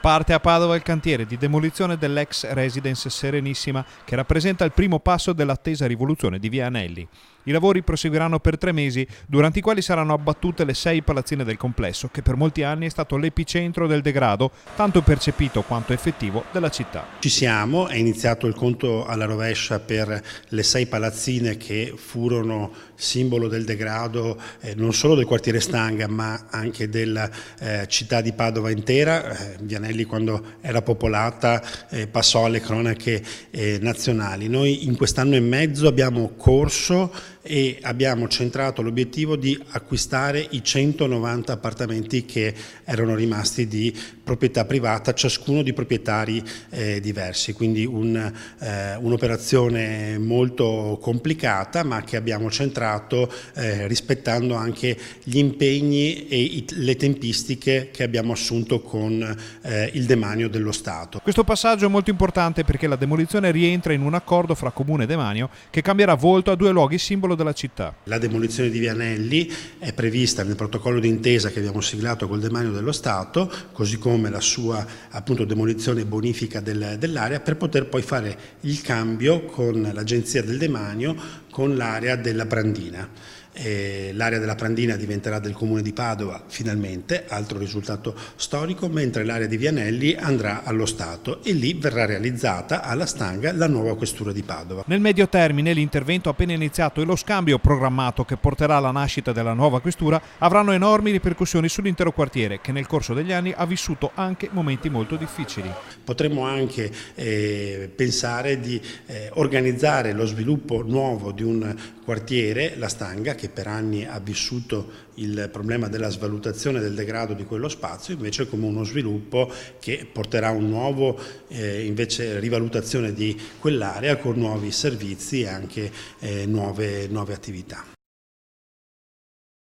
Parte a Padova il cantiere di demolizione dell'ex residence Serenissima, che rappresenta il primo passo dell'attesa rivoluzione di Via Anelli. I lavori proseguiranno per 3 mesi, durante i quali saranno abbattute le 6 palazzine del complesso, che per molti anni è stato l'epicentro del degrado, tanto percepito quanto effettivo, della città. Ci siamo, è iniziato il conto alla rovescia per le 6 palazzine che furono simbolo del degrado non solo del quartiere Stanga ma anche della città di Padova intera. Via Anelli, quando era popolata, passò alle cronache nazionali. Noi in quest'anno e mezzo abbiamo corso e abbiamo centrato l'obiettivo di acquistare i 190 appartamenti che erano rimasti di proprietà privata, ciascuno di proprietari diversi, quindi un'operazione molto complicata ma che abbiamo centrato rispettando anche gli impegni e le tempistiche che abbiamo assunto con il demanio dello Stato. Questo passaggio è molto importante perché la demolizione rientra in un accordo fra Comune e demanio che cambierà volto a 2 luoghi simbolo della città. La demolizione di Via Anelli è prevista nel protocollo d'intesa che abbiamo siglato col demanio dello Stato, così come la sua demolizione e bonifica dell'area, per poter poi fare il cambio con l'agenzia del demanio con l'area della Brandina. L'area della Brandina diventerà del Comune di Padova finalmente, altro risultato storico, mentre l'area di Via Anelli andrà allo Stato e lì verrà realizzata alla Stanga la nuova questura di Padova. Nel medio termine l'intervento appena iniziato e lo scambio programmato che porterà alla nascita della nuova questura avranno enormi ripercussioni sull'intero quartiere che nel corso degli anni ha vissuto anche momenti molto difficili. Potremmo anche pensare di organizzare lo sviluppo nuovo di un quartiere, la Stanga, che per anni ha vissuto il problema della svalutazione del degrado di quello spazio, invece come uno sviluppo che porterà un nuovo invece rivalutazione di quell'area con nuovi servizi e anche nuove attività.